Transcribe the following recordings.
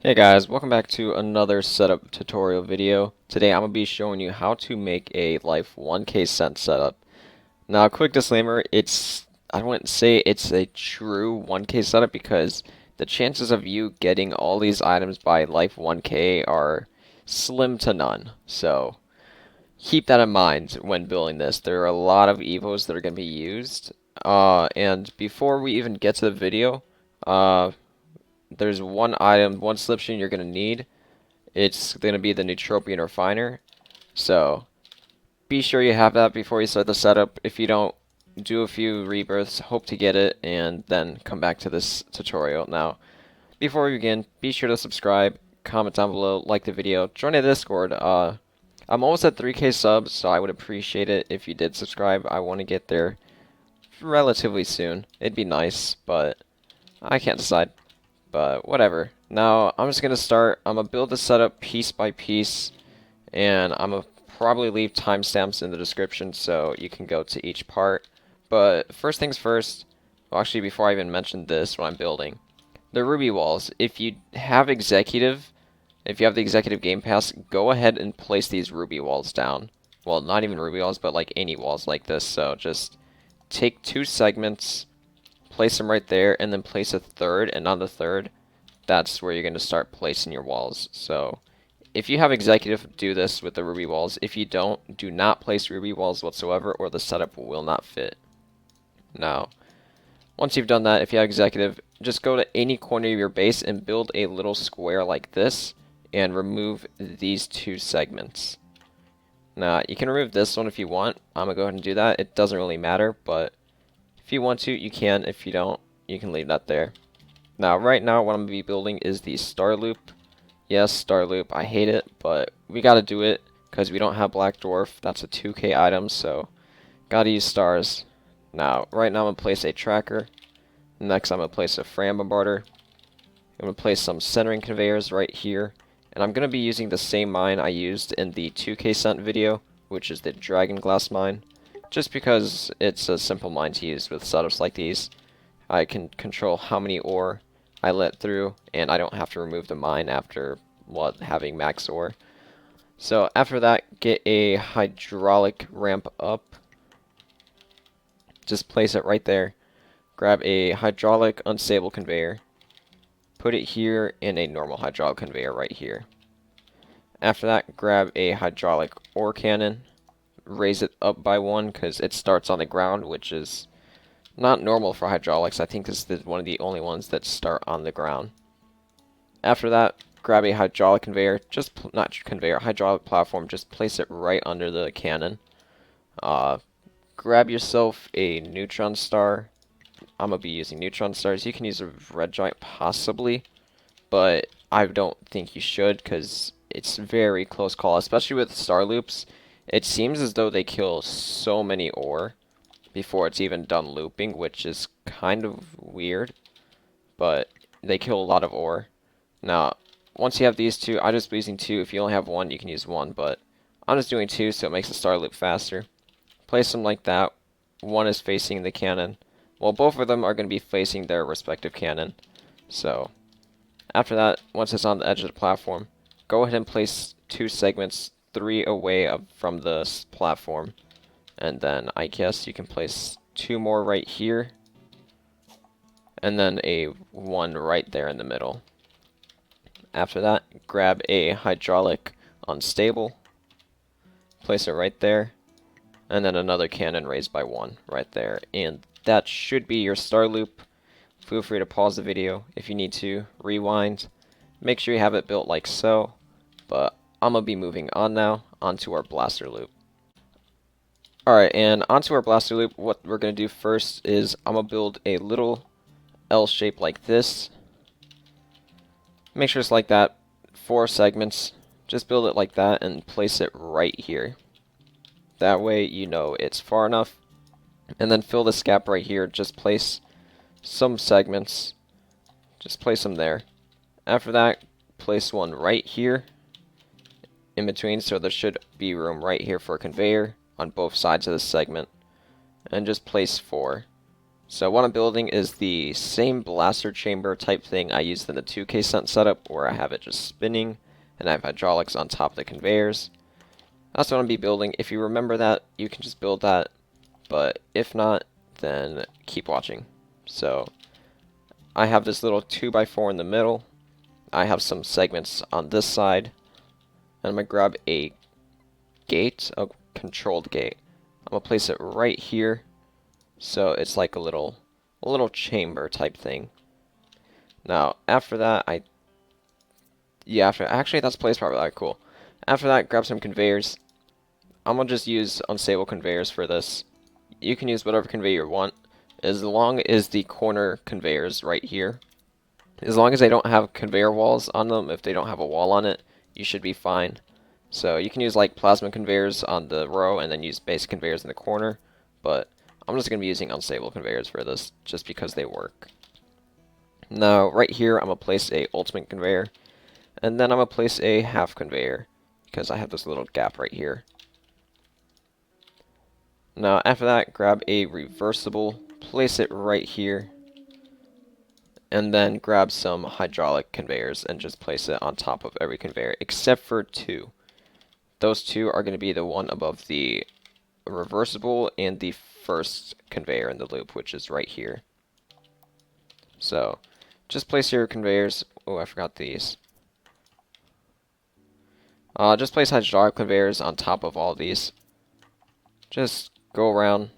Hey guys, welcome back to another setup tutorial video. Today I'm going to be showing you how to make a Life 1K cent setup. Now, a quick disclaimer, I wouldn't say it's a true 1K setup because the chances of you getting all these items by Life 1K are slim to none. So, keep that in mind when building this. There are a lot of evos that are going to be used. And before we even get to the video, there's one item, one slipstream you're going to need. It's going to be the Nootropian Refiner. So be sure you have that before you start the setup. If you don't, do a few rebirths, hope to get it, and then come back to this tutorial. Now, before we begin, be sure to subscribe, comment down below, like the video, join the Discord. I'm almost at 3K subs, so I would appreciate it if you did subscribe. I want to get there relatively soon. It'd be nice, but I can't decide. But whatever. Now, I'm just going to start. I'm going to build the setup piece by piece, and I'm going to probably leave timestamps in the description so you can go to each part. But first things first, well, actually, before I even mention this, what I'm building, the Ruby walls. If you have the Executive Game Pass, go ahead and place these Ruby walls down. Well, not even Ruby walls, but like any walls like this. So just take two segments, place them right there, and then place a third, and on the third, that's where you're going to start placing your walls. So if you have Executive, do this with the Ruby walls. If you don't, do not place Ruby walls whatsoever, or the setup will not fit. Now, once you've done that, if you have Executive, just go to any corner of your base and build a little square like this, and remove these two segments. Now, you can remove this one if you want. I'm going to go ahead and do that. It doesn't really matter, but if you want to, you can. If you don't, you can leave that there. Now, right now, what I'm going to be building is the Star Loop. Yes, Star Loop. I hate it, but we got to do it because we don't have Black Dwarf. That's a 2K item, so got to use stars. Now, right now, I'm going to place a tracker. Next, I'm going to place a Fram Bombarder. I'm going to place some centering conveyors right here. And I'm going to be using the same mine I used in the 2K cent video, which is the Dragon Glass mine. Just because it's a simple mine to use with setups like these. I can control how many ore I let through, and I don't have to remove the mine after having max ore. So after that, get a hydraulic ramp up. Just place it right there. Grab a hydraulic unstable conveyor. Put it here in a normal hydraulic conveyor right here. After that, grab a hydraulic ore cannon. Raise it up by one because it starts on the ground, which is not normal for hydraulics. I think this is one of the only ones that start on the ground. After that, grab a hydraulic conveyor, hydraulic platform, just place it right under the cannon. Grab yourself a neutron star. I'm going to be using neutron stars. You can use a red giant possibly, but I don't think you should because it's very close call, especially with star loops. It seems as though they kill so many ore before it's even done looping, which is kind of weird, but they kill a lot of ore. Now, once you have these two, I'm just using two. If you only have one, you can use one, but I'm just doing two so it makes the star loop faster. Place them like that. One is facing the cannon. Well, both of them are going to be facing their respective cannon. So, after that, once it's on the edge of the platform, go ahead and place two segments 3 away from the platform. And then I guess you can place two more right here. And then a one right there in the middle. After that, grab a hydraulic unstable. Place it right there. And then another cannon raised by one right there. And that should be your star loop. Feel free to pause the video if you need to. Rewind. Make sure you have it built like so. But I'm going to be moving on now onto our blaster loop. Alright, and onto our blaster loop, what we're going to do first is I'm going to build a little L shape like this. Make sure it's like that, 4 segments. Just build it like that and place it right here. That way you know it's far enough. And then fill this gap right here, just place some segments. Just place them there. After that, place one right here in between, so there should be room right here for a conveyor on both sides of this segment. And just place 4. So what I'm building is the same blaster chamber type thing I used in the 2K cent setup, where I have it just spinning, and I have hydraulics on top of the conveyors. That's what I'm going to be building. If you remember that, you can just build that, but if not, then keep watching. So I have this little 2x4 in the middle. I have some segments on this side, and I'm going to grab a gate, a controlled gate. I'm going to place it right here, so it's like a little chamber type thing. Now, after that, actually that's placed properly. Cool. After that, grab some conveyors. I'm going to just use unstable conveyors for this. You can use whatever conveyor you want, as long as the corner conveyors right here, as long as they don't have conveyor walls on them, if they don't have a wall on it, you should be fine. So you can use like plasma conveyors on the row and then use basic conveyors in the corner, but I'm just going to be using unstable conveyors for this just because they work. Now right here I'm going to place a ultimate conveyor, and then I'm going to place a half conveyor because I have this little gap right here. Now after that, grab a reversible, place it right here, and then grab some hydraulic conveyors and just place it on top of every conveyor except for two. Those two are going to be the one above the reversible and the first conveyor in the loop, which is right here. So just place your conveyors. Oh, I forgot these. Just place hydraulic conveyors on top of all these. Just go around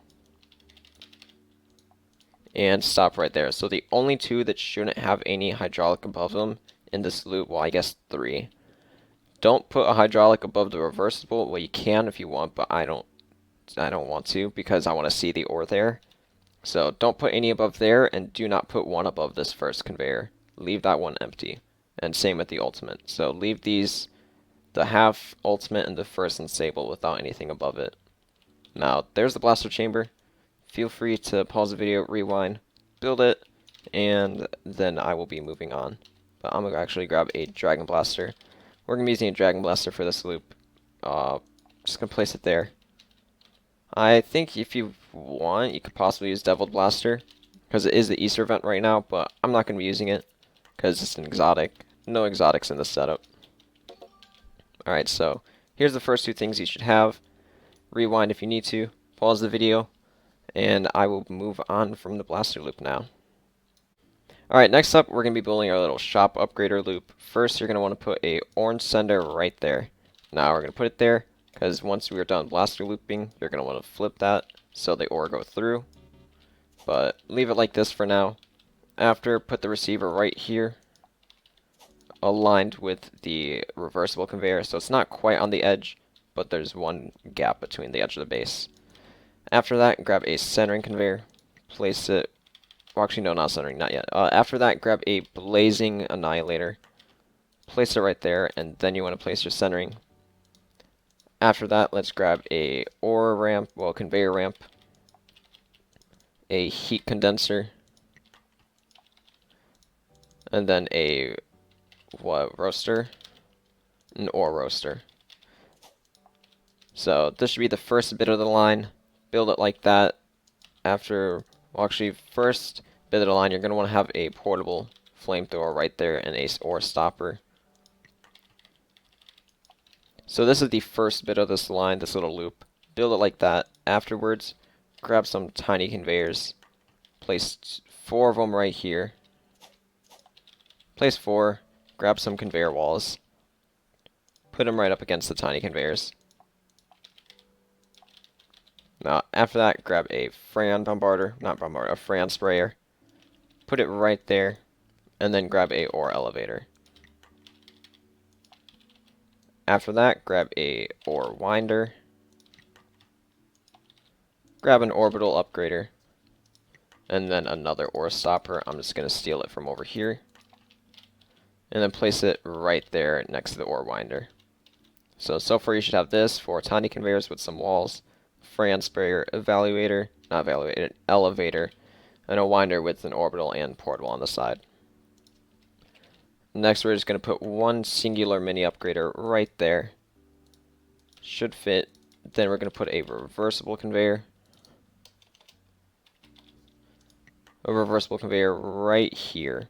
and stop right there. So the only two that shouldn't have any hydraulic above them in this loop, well, I guess three. Don't put a hydraulic above the reversible. Well, you can if you want, but I don't want to because I want to see the ore there. So don't put any above there, and do not put one above this first conveyor. Leave that one empty. And same with the ultimate. So leave these, the half, ultimate, and the first unstable without anything above it. Now, there's the blaster chamber. Feel free to pause the video, rewind, build it, and then I will be moving on. But I'm going to actually grab a dragon blaster. We're going to be using a dragon blaster for this loop. Just going to place it there. I think if you want, you could possibly use Devil Blaster, because it is the Easter event right now, but I'm not going to be using it, because it's an exotic. No exotics in this setup. Alright, so here's the first two things you should have. Rewind if you need to, pause the video, and I will move on from the blaster loop now. Alright, next up we're going to be building our little shop upgrader loop. First, you're going to want to put a orange sender right there. Now we're going to put it there, because once we are done blaster looping, you're going to want to flip that so the ore go through. But leave it like this for now. After, put the receiver right here, aligned with the reversible conveyor, so it's not quite on the edge, but there's one gap between the edge of the base. After that, grab a centering conveyor, place it, well actually no, not centering, not yet. After that, grab a blazing annihilator, place it right there, and then you want to place your centering. After that, let's grab a ore ramp, well, conveyor ramp, a heat condenser, and then a roaster? An ore roaster. So this should be the first bit of the line. Build it like that. After, well, actually, first bit of the line, you're going to want to have a portable flamethrower right there and a ore stopper. So this is the first bit of this line, this little loop. Build it like that. Afterwards, grab some tiny conveyors. Place 4 of them right here. Place 4. Grab some conveyor walls. Put them right up against the tiny conveyors. Now, after that, grab a Freon bombarder, not bombarder, a Freon sprayer. Put it right there, and then grab a ore elevator. After that, grab a ore winder. Grab an orbital upgrader, and then another ore stopper. I'm just going to steal it from over here, and then place it right there next to the ore winder. So far you should have this, 4 tiny conveyors with some walls, Freon sprayer, elevator, and a winder with an orbital and portable on the side. Next, we're just going to put one singular mini upgrader right there. Should fit. Then we're going to put a reversible conveyor. a reversible conveyor right here.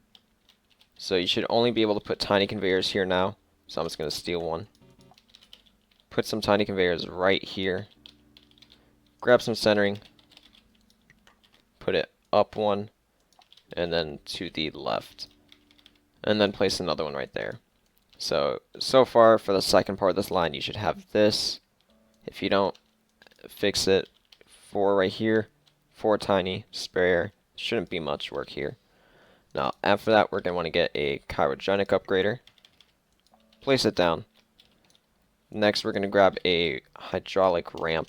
So you should only be able to put tiny conveyors here now. So I'm just going to steal one. Put some tiny conveyors right here. Grab some centering. Put it up one. And then to the left. And then place another one right there. So far for the second part of this line, you should have this. If you don't fix it, 4 right here, 4 tiny, spare. Shouldn't be much work here. Now, after that, we're going to want to get a chirogenic upgrader. Place it down. Next, we're going to grab a hydraulic ramp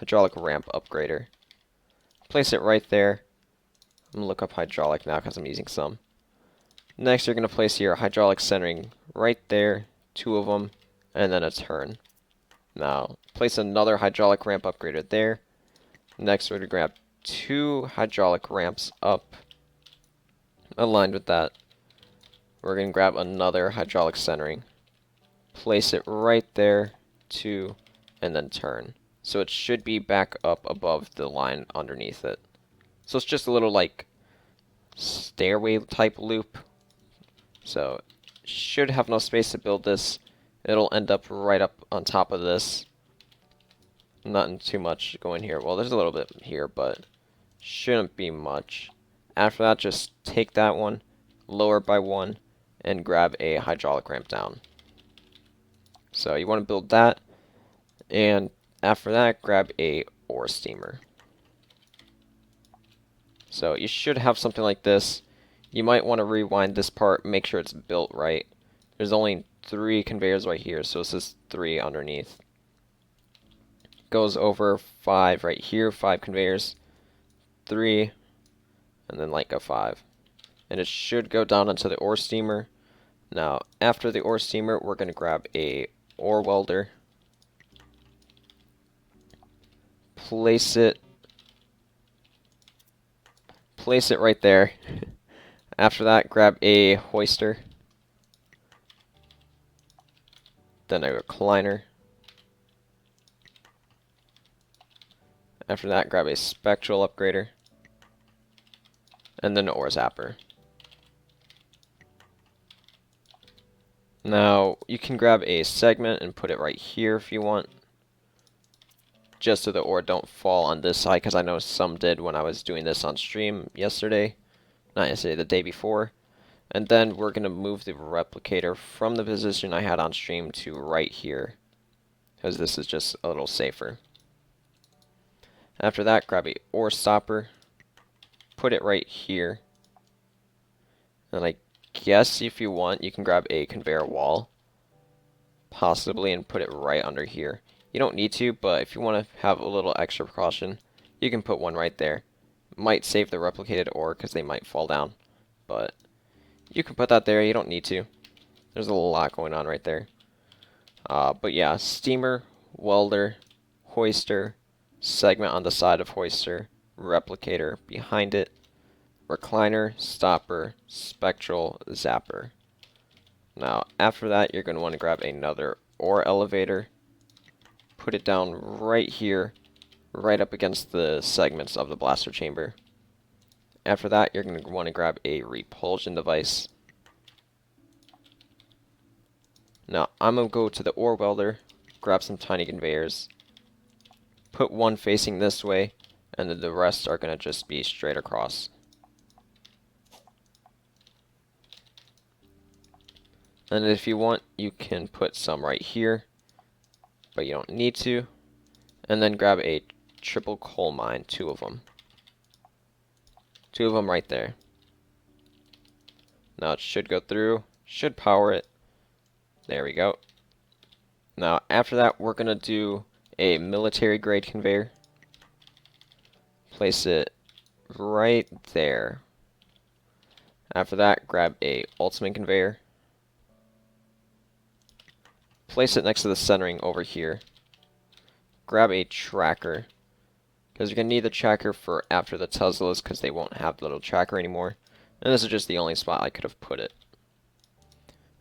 upgrader. Place it right there. I'm going to look up hydraulic now because I'm using some. Next, you're going to place your hydraulic centering right there, 2 of them, and then a turn. Now, place another hydraulic ramp upgrader there. Next, we're going to grab 2 hydraulic ramps up, aligned with that. We're going to grab another hydraulic centering. Place it right there, 2, and then turn. So it should be back up above the line underneath it. So it's just a little, like, stairway type loop. So, should have enough space to build this. It'll end up right up on top of this. Nothing too much going here. Well, there's a little bit here, but shouldn't be much. After that, just take that one, lower by 1, and grab a hydraulic ramp down. So you want to build that, and after that, grab a ore steamer. So you should have something like this. You might want to rewind this part, make sure it's built right. There's only 3 conveyors right here, so this is 3 underneath. Goes over 5 right here, 5 conveyors, 3, and then like a 5. And it should go down into the ore steamer. Now, after the ore steamer, we're going to grab a ore welder. Place it right there. After that, grab a hoister. Then a recliner. After that, grab a spectral upgrader. And then an ore zapper. Now, you can grab a segment and put it right here if you want. Just so the ore don't fall on this side, because I know some did when I was doing this on stream yesterday. Not yesterday, the day before. And then we're going to move the replicator from the position I had on stream to right here, because this is just a little safer. After that, grab a ore stopper. Put it right here. And I guess if you want, you can grab a conveyor wall, possibly, and put it right under here. You don't need to, but if you want to have a little extra precaution, you can put one right there. Might save the replicated ore because they might fall down, but you can put that there. You don't need to. There's a lot going on right there. But yeah, steamer, welder, hoister, segment on the side of hoister, replicator behind it, recliner, stopper, spectral, zapper. Now, after that, you're going to want to grab another ore elevator. Put it down right here, right up against the segments of the blaster chamber. After that, you're going to want to grab a repulsion device. Now, I'm going to go to the ore welder, grab some tiny conveyors, put one facing this way, and then the rest are going to just be straight across. And if you want, you can put some right here, but you don't need to. And then grab a triple coal mine, 2 of them. 2 of them right there. Now it should go through, should power it. There we go. Now after that, we're going to do a military grade conveyor. Place it right there. After that, grab a ultimate conveyor. Place it next to the centering over here. Grab a tracker, because you're going to need the tracker for after the Teslas, because they won't have the little tracker anymore. And this is just the only spot I could have put it.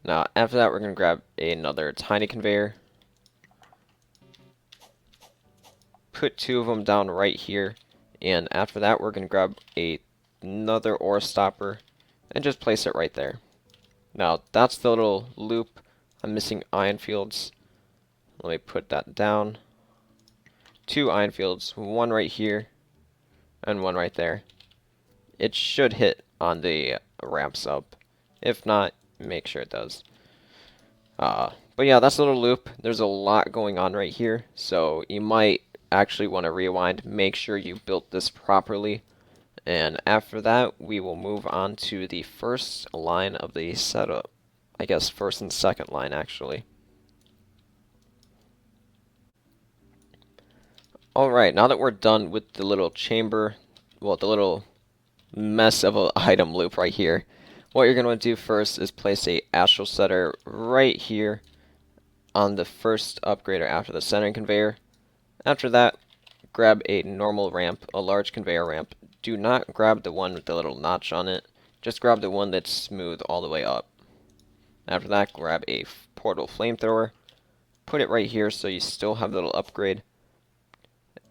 Now, after that, we're going to grab another tiny conveyor. Put 2 of them down right here And after that, we're going to grab another ore stopper and just place it right there. Now, that's the little loop. I'm missing iron fields. Let me put that down. 2 iron fields, 1 right here and 1 right there. It should hit on the ramps up. If not, make sure it does. But yeah, that's a little loop. There's a lot going on right here, so you might actually want to rewind. Make sure you built this properly. And after that, we will move on to the first line of the setup. I guess first and second line, actually. Alright, now that we're done with the little chamber, well, the little mess of an item loop right here, what you're going to do first is place a astral setter right here on the first upgrader after the centering conveyor. After that, grab a normal ramp, a large conveyor ramp. Do not grab the one with the little notch on it. Just grab the one that's smooth all the way up. After that, grab a portal flamethrower. Put it right here so you still have the little upgrade.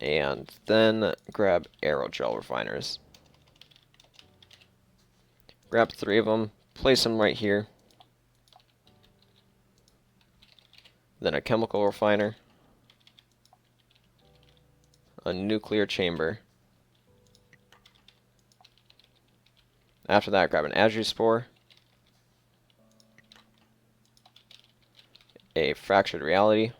And then grab aerogel refiners. Grab 3 of them, place them right here. Then a chemical refiner, a nuclear chamber. After that, grab an azure spore, a fractured reality,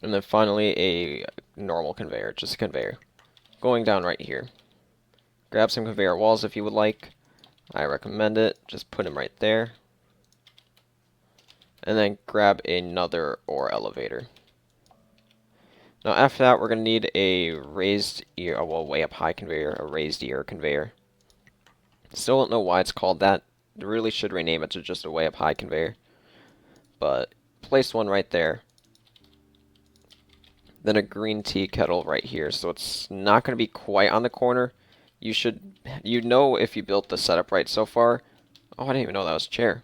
and then finally a normal conveyor, just a conveyor. Going down right here. Grab some conveyor walls if you would like. I recommend it. Just put them right there. And then grab another ore elevator. Now after that, we're going to need a raised ear, well, way up high conveyor, a raised ear conveyor. Still don't know why it's called that. They really should rename it to just a way up high conveyor. But place one right there. Then a green tea kettle right here. So it's not going to be quite on the corner. You know if you built the setup right so far. Oh, I didn't even know that was a chair.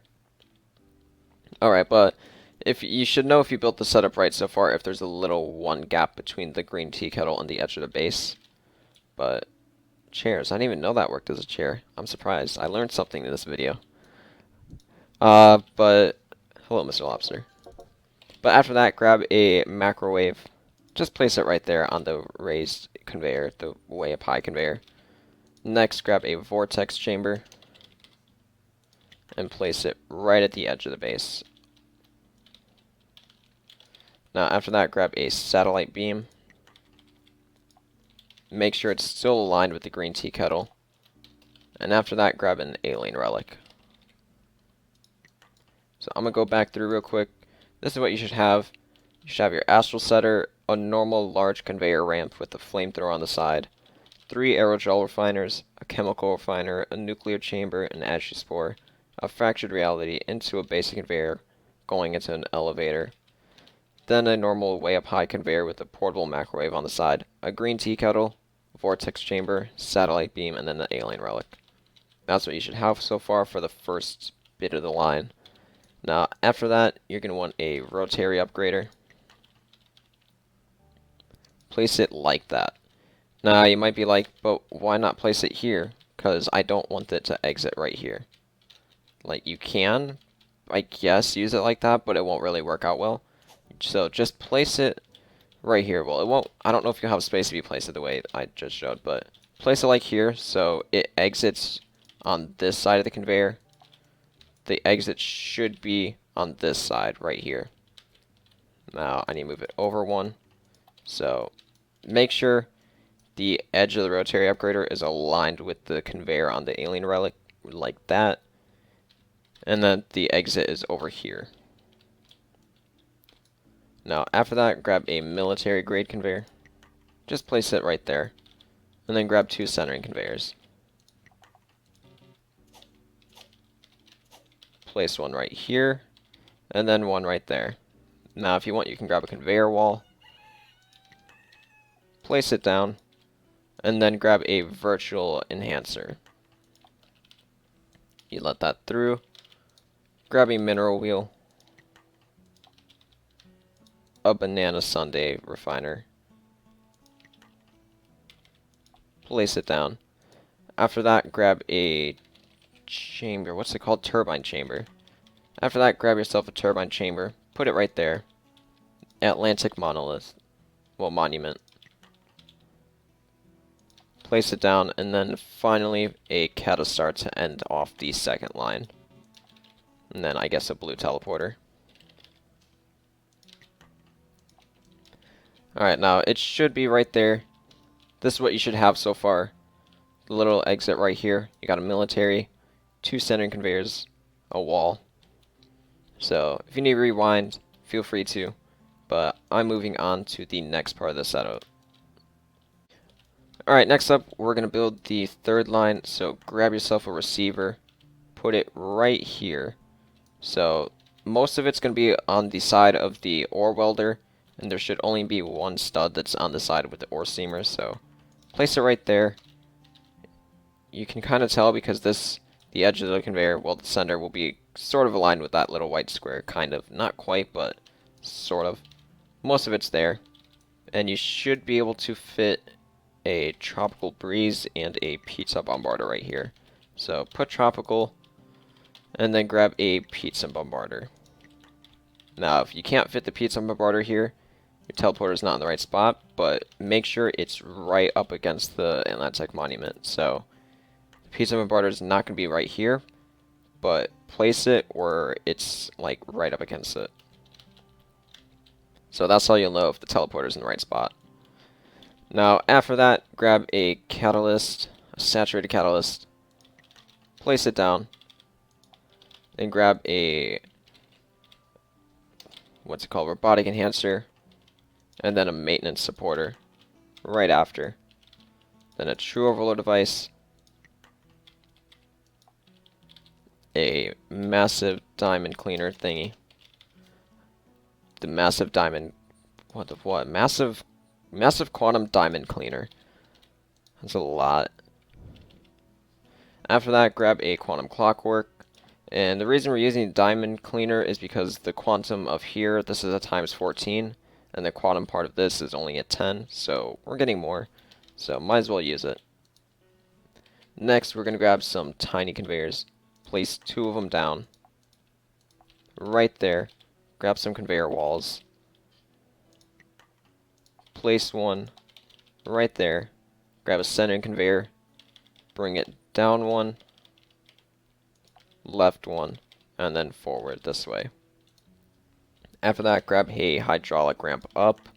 Alright, but if you should know if you built the setup right so far if there's a little one gap between the green tea kettle and the edge of the base. But chairs, I didn't even know that worked as a chair. I'm surprised. I learned something in this video. But hello, Mr. Lobster. But after that, grab a microwave. Just place it right there on the raised conveyor, the way up high conveyor. Next, grab a vortex chamber and place it right at the edge of the base. Now, after that, grab a satellite beam. Make sure it's still aligned with the green tea kettle. And after that, grab an alien relic. So I'm going to go back through real quick. This is what you should have. You should have your astral setter, a normal large conveyor ramp with a flamethrower on the side, 3 aerogel refiners, a chemical refiner, a nuclear chamber, an azure spore, a fractured reality into a basic conveyor going into an elevator, then a normal way up high conveyor with a portable microwave on the side, a green tea kettle, vortex chamber, satellite beam, and then the alien relic. That's what you should have so far for the first bit of the line. Now, after that, you're going to want a rotary upgrader. Place it like that. Now, you might be like, but why not place it here? Because I don't want it to exit right here. Like, you can, I guess, use it like that, but it won't really work out well. So, just place it right here. Well, it won't, I don't know if you have space if you place it the way I just showed, but place it like here so it exits on this side of the conveyor. The exit should be on this side right here. Now, I need to move it over one. So, make sure the edge of the rotary upgrader is aligned with the conveyor on the alien relic, like that. And then the exit is over here. Now, after that, grab a military grade conveyor. Just place it right there. And then grab 2 centering conveyors. Place one right here, and then one right there. Now, if you want, you can grab a conveyor wall. Place it down. And then grab a virtual enhancer. You let that through. Grab a mineral wheel. A banana sundae refiner. place it down. After that, grab a chamber. What's it called? Turbine chamber. After that, grab yourself a turbine chamber. Put it right there. Atlantic monolith. Well, monument. Place it down, and then finally a catastar to end off the second line. And then I guess a blue teleporter. Alright, now it should be right there. This is what you should have so far. The little exit right here. You got a military, 2 centering conveyors, a wall. So if you need to rewind, feel free to. But I'm moving on to the next part of the setup. Alright, next up we're going to build the third line. So grab yourself a receiver, put it right here. So most of it's going to be on the side of the ore welder, and there should only be one stud that's on the side with the ore steamer. So place it right there. You can kind of tell because the edge of the conveyor, well, the center will be sort of aligned with that little white square, kind of. Not quite, but sort of. Most of it's there. And you should be able to fit a tropical breeze and a pizza bombarder right here. So put tropical, and then grab a pizza bombarder. Now, if you can't fit the pizza bombarder here, your teleporter is not in the right spot, but make sure it's right up against the Atlantic monument. So the pizza bombarder is not going to be right here, but place it where it's like right up against it. So that's how you'll know if the teleporter is in the right spot. Now, after that, grab a catalyst, a saturated catalyst, place it down, then grab a, what's it called, robotic enhancer, and then a maintenance supporter right after. Then a true overload device, a massive diamond cleaner thingy, the massive diamond, massive quantum diamond cleaner. That's a lot. After that, grab a quantum clockwork. And the reason we're using diamond cleaner is because the quantum of here, this is a times 14, and the quantum part of this is only a 10, so we're getting more. So might as well use it. Next, we're going to grab some tiny conveyors. Place 2 of them down. Right there. Grab some conveyor walls. Place 1 right there. Grab a centering conveyor. Bring it down 1. Left 1. And then forward this way. After that, grab a hydraulic ramp up.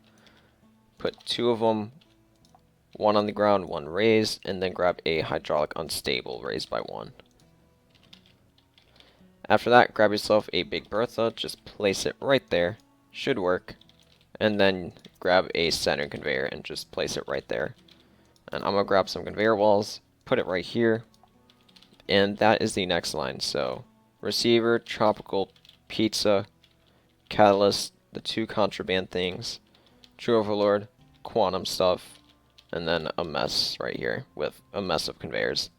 Put 2 of them. 1 on the ground, 1 raised. And then grab a hydraulic unstable raised by 1. After that, grab yourself a big Bertha. Just place it right there. Should work. And then grab a center conveyor and just place it right there. And I'm going to grab some conveyor walls, put it right here. And that is the next line. So receiver, tropical, pizza, catalyst, the 2 contraband things, true overlord, quantum stuff, and then a mess right here with a mess of conveyors.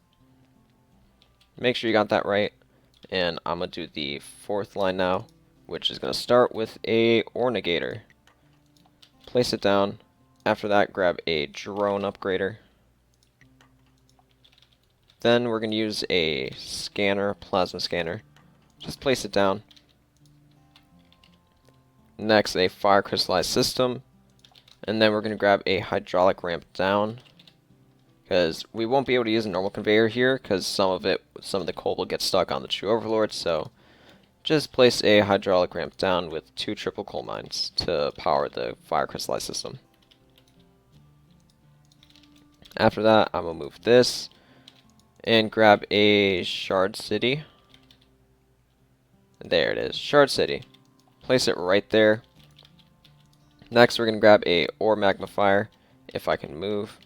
Make sure you got that right. And I'm going to do the 4th line now, which is going to start with a ore negator. Place it down. After that, grab a drone upgrader. Then we're going to use a scanner, plasma scanner. Just place it down. Next, a fire crystallized system. And then we're going to grab a hydraulic ramp down. Because we won't be able to use a normal conveyor here, because some of the coal will get stuck on the true overlord. So just place a hydraulic ramp down with 2 triple coal mines to power the fire crystallized system. After that, I'm going to move this and grab a shard city. There it is, shard city. Place it right there. Next, we're going to grab a ore magnifier, if I can move.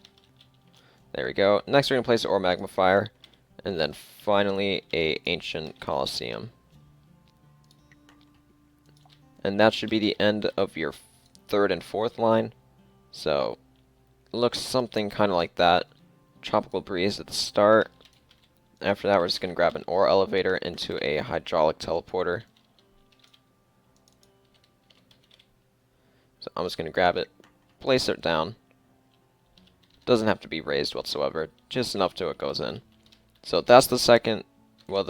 There we go. Next, we're going to place an ore magnifier, and then finally a ancient coliseum. And that should be the end of your 3rd and 4th line. So, looks something kind of like that. Tropical breeze at the start. After that, we're just going to grab an ore elevator into a hydraulic teleporter. So I'm just going to grab it, place it down, Doesn't have to be raised whatsoever, just enough to it goes in. So that's the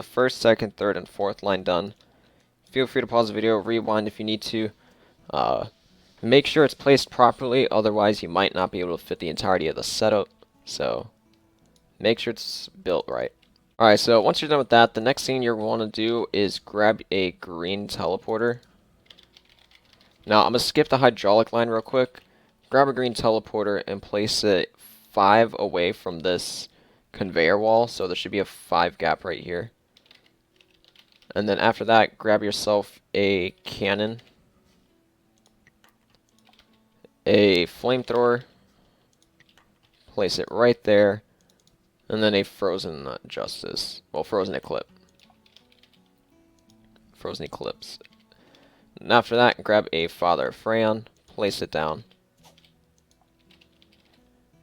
first, second, third, and fourth line done. Feel free to pause the video, rewind if you need to. Make sure it's placed properly, otherwise you might not be able to fit the entirety of the setup. So make sure it's built right. Alright, so once you're done with that, the next thing you're going to do is grab a green teleporter. Now, I'm going to skip the hydraulic line real quick. Grab a green teleporter and place it 5 away from this conveyor wall. So there should be a 5 gap right here. And then after that, grab yourself a cannon, a flamethrower, place it right there, and then a frozen justice. Well, frozen eclipse. Frozen eclipse. And after that, grab a Father of Freon, place it down.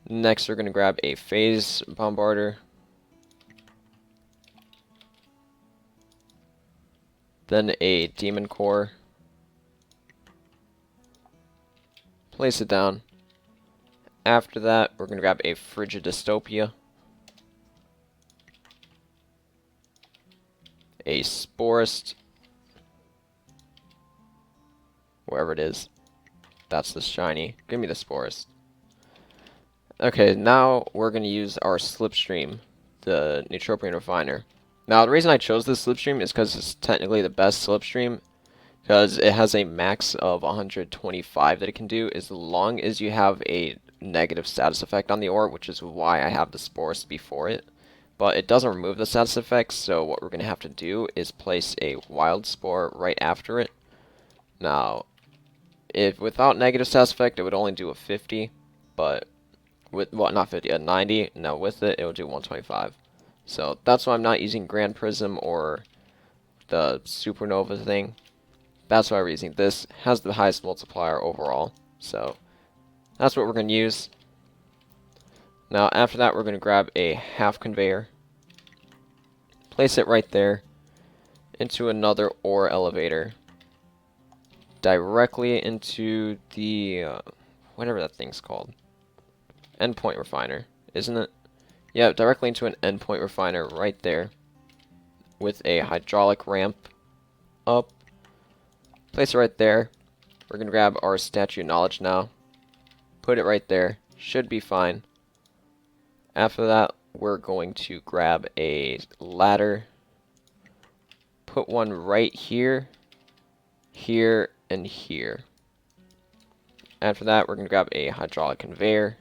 Next, we're going to grab a phase bombarder. Then a demon core. Place it down. After that, we're going to grab a frigid dystopia. A sporist. Wherever it is. That's the shiny. Give me the sporist. Okay, now we're going to use our slipstream, the Nootropian refiner. Now, the reason I chose this slipstream is because it's technically the best slipstream, because it has a max of 125 that it can do, as long as you have a negative status effect on the ore, which is why I have the sporist before it. But it doesn't remove the status effects, so what we're going to have to do is place a wild spore right after it. Now, if without negative status effect, it would only do a 50, but with, well, not 50, a 90. Now with it, it will do 125. So that's why I'm not using Grand Prism or the Supernova thing. That's why we're using this. It has the highest multiplier overall. So that's what we're going to use. Now after that, we're going to grab a half conveyor. Place it right there into another ore elevator. Directly into the, whatever that thing's called. Endpoint refiner, isn't it? Yeah, directly into an endpoint refiner right there. With a hydraulic ramp up. Place it right there. We're going to grab our Statue of Knowledge now. Put it right there. Should be fine. After that, we're going to grab a ladder. Put one right here, here, and here. After that, we're going to grab a hydraulic conveyor.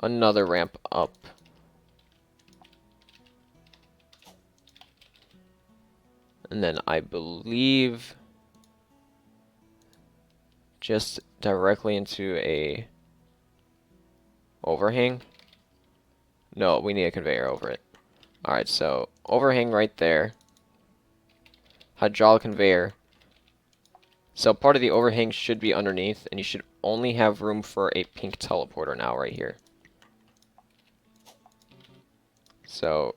Another ramp up. And then I believe just directly into a overhang. No, we need a conveyor over it. Alright, so overhang right there. Hydraulic conveyor. So part of the overhang should be underneath, and you should only have room for a pink teleporter now right here. So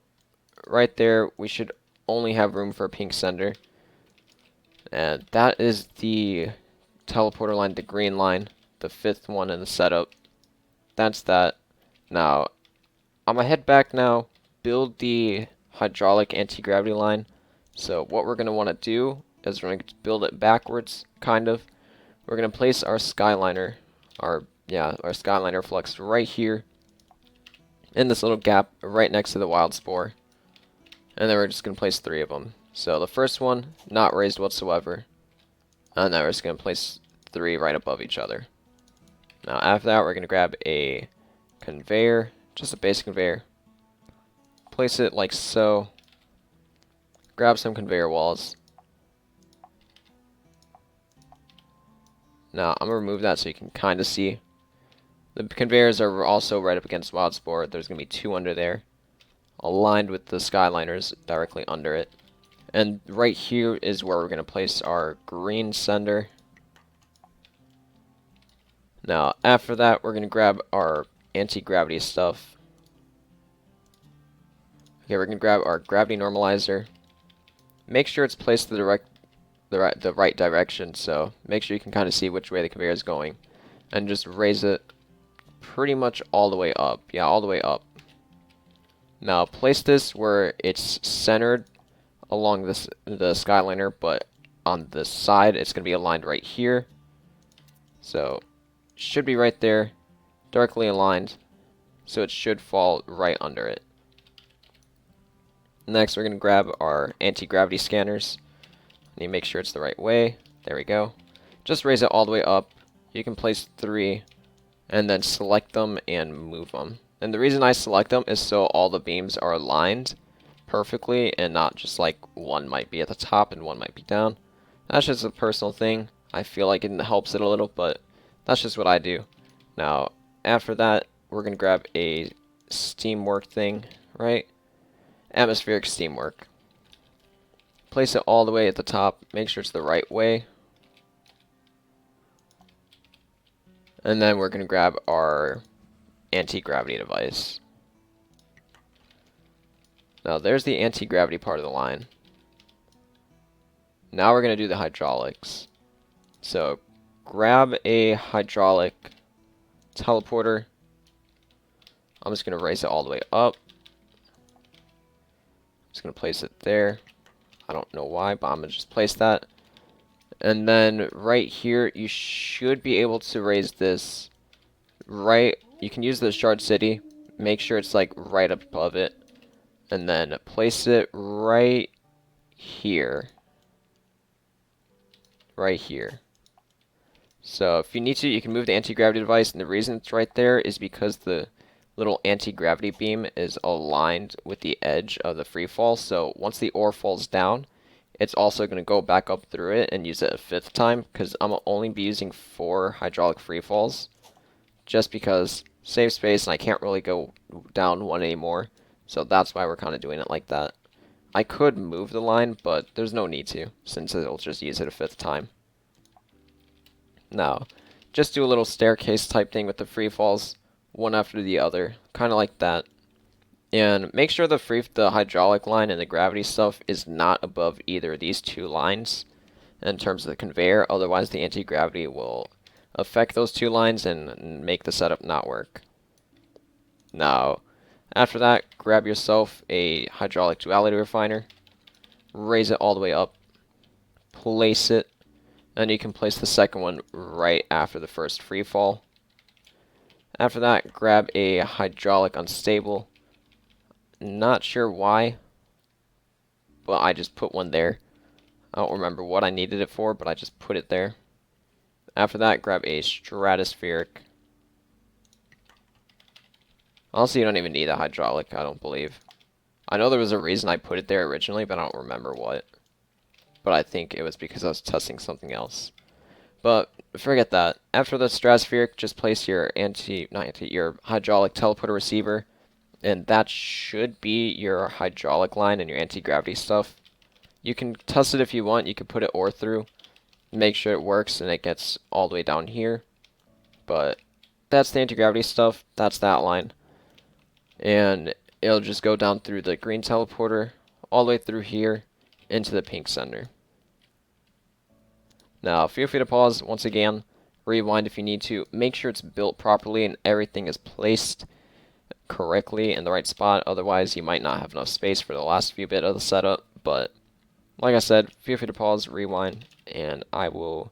right there, we should only have room for a pink sender. And that is the teleporter line, the green line, the 5th one in the setup. That's that. Now, I'm going to head back now, build the hydraulic anti-gravity line. So what we're going to want to do is we're going to build it backwards, kind of. We're going to place our Skyliner, our Skyliner flux right here in this little gap right next to the wild spore. And then we're just going to place 3 of them. So the first one, not raised whatsoever. And then we're just going to place 3 right above each other. Now after that, we're going to grab a conveyor, just a basic conveyor. Place it like so. Grab some conveyor walls. Now I'm going to remove that so you can kind of see. The conveyors are also right up against wild spore. There's going to be 2 under there, aligned with the Skyliners directly under it. And right here is where we're going to place our green sender. Now, after that, we're going to grab our anti-gravity stuff. Okay, we're going to grab our gravity normalizer. Make sure it's placed the right direction, so make sure you can kind of see which way the conveyor is going. And just raise it pretty much all the way up. Yeah, all the way up. Now place this where it's centered along the Skyliner, but on the side it's going to be aligned right here. So should be right there, darkly aligned, so it should fall right under it. Next we're going to grab our anti-gravity scanners. I need to make sure it's the right way. There we go. Just raise it all the way up. You can place 3 and then select them and move them. And the reason I select them is so all the beams are aligned perfectly and not just like one might be at the top and one might be down. That's just a personal thing. I feel like it helps it a little, but that's just what I do. Now, after that, we're going to grab a steamwork thing, right? Atmospheric steamwork. Place it all the way at the top. Make sure it's the right way. And then we're going to grab our anti-gravity device. Now there's the anti-gravity part of the line. Now we're going to do the hydraulics. So grab a hydraulic teleporter. I'm just going to raise it all the way up. Just going to place it there. I don't know why, but I'm going to just place that. And then right here, you should be able to raise this right. You can use the Shard City. Make sure it's like right up above it. And then place it right here. Right here. So if you need to, you can move the anti-gravity device. And the reason it's right there is because the little anti-gravity beam is aligned with the edge of the free fall. So once the ore falls down, it's also going to go back up through it and use it a 5th time, because I'm only be using 4 hydraulic free falls, just because save space and I can't really go down one anymore. So that's why we're kind of doing it like that. I could move the line, but there's no need to, since it'll just use it a 5th time. Now, just do a little staircase type thing with the free falls, one after the other, kind of like that. And make sure the hydraulic line and the gravity stuff is not above either of these 2 lines in terms of the conveyor. Otherwise, the anti-gravity will affect those 2 lines and make the setup not work. Now, after that, grab yourself a hydraulic duality refiner, raise it all the way up, place it, and you can place the second one right after the first free fall. After that, grab a hydraulic unstable. Not sure why, but I just put one there. I don't remember what I needed it for, but I just put it there. After that, grab a stratospheric. Honestly, you don't even need a hydraulic, I don't believe. I know there was a reason I put it there originally, but I don't remember what. But I think it was because I was testing something else. But forget that. After the stratospheric, just place your your hydraulic teleporter receiver. And that should be your hydraulic line and your anti-gravity stuff. You can test it if you want. You can put it ore through. Make sure it works and it gets all the way down here. But that's the anti-gravity stuff. That's that line. And it'll just go down through the green teleporter, all the way through here, into the pink center. Now, feel free to pause once again. Rewind if you need to. Make sure it's built properly and everything is placed correctly in the right spot. Otherwise, you might not have enough space for the last few bit of the setup. But like I said, feel free to pause, rewind, and I will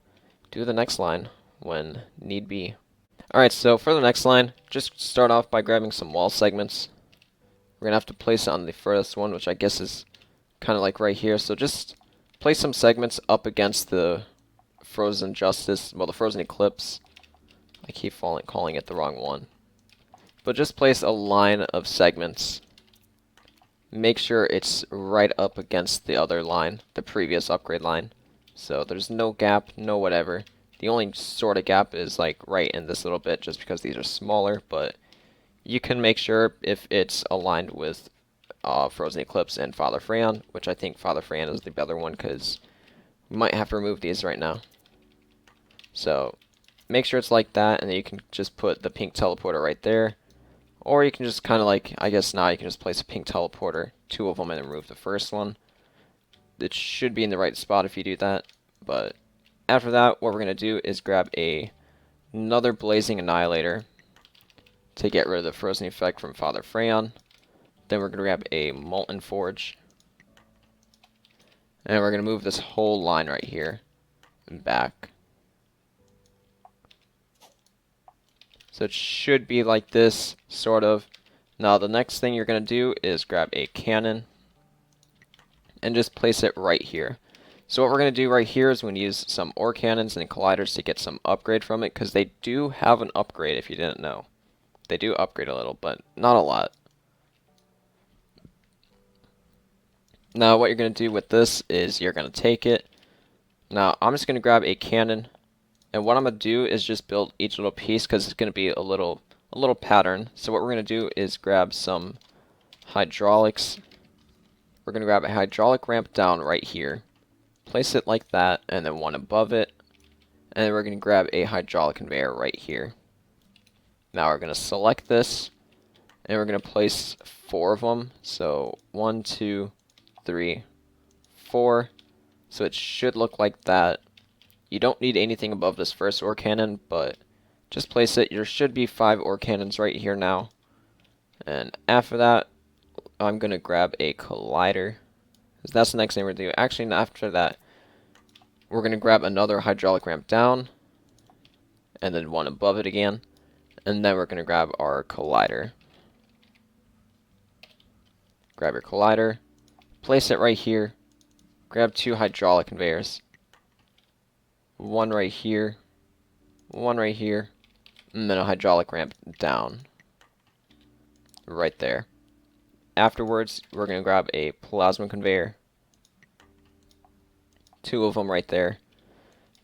do the next line when need be. Alright, so for the next line, just start off by grabbing some wall segments. We're going to have to place it on the furthest one, which I guess is kind of like right here. So just place some segments up against the Frozen Justice, well, the Frozen Eclipse. I keep calling it the wrong one. But just place a line of segments. Make sure it's right up against the other line, the previous upgrade line. So there's no gap, no whatever. The only sort of gap is like right in this little bit, just because these are smaller, but you can make sure if it's aligned with Frozen Eclipse and Father Freon, which I think Father Freon is the better one, because we might have to remove these right now. So make sure it's like that, and then you can just put the pink teleporter right there. Or you can just kind of like, I guess now you can just place a pink teleporter, 2 of them, and then remove the first one. It should be in the right spot if you do that. But after that, what we're going to do is grab another Blazing Annihilator. to get rid of the frozen effect from Father Freon. Then we're going to grab a Molten Forge. And we're going to move this whole line right here and back. So it should be like this, sort of. Now the next thing you're going to do is grab a cannon and just place it right here. So what we're going to do right here is we're going to use some ore cannons and colliders to get some upgrade from it, because they do have an upgrade if you didn't know. They do upgrade a little, but not a lot. Now what you're going to do with this is you're going to take it. Now I'm just going to grab a cannon, and what I'm going to do is just build each little piece, because it's going to be a little pattern. So what we're going to do is grab some hydraulics. We're going to grab a hydraulic ramp down right here. Place it like that, and then one above it. And then we're going to grab a hydraulic conveyor right here. Now we're going to select this, and we're going to place 4 of them. So 1, 2, 3, 4. So it should look like that. You don't need anything above this first ore cannon, but just place it. There should be 5 ore cannons right here now. And after that, I'm going to grab a collider. That's the next thing we're going to do. Actually, after that, we're going to grab another hydraulic ramp down, and then one above it again. And then we're going to grab our collider. Grab your collider, place it right here. Grab 2 hydraulic conveyors. One right here, one right here, and then a hydraulic ramp down. Right there. Afterwards, we're going to grab a plasma conveyor. 2 of them right there.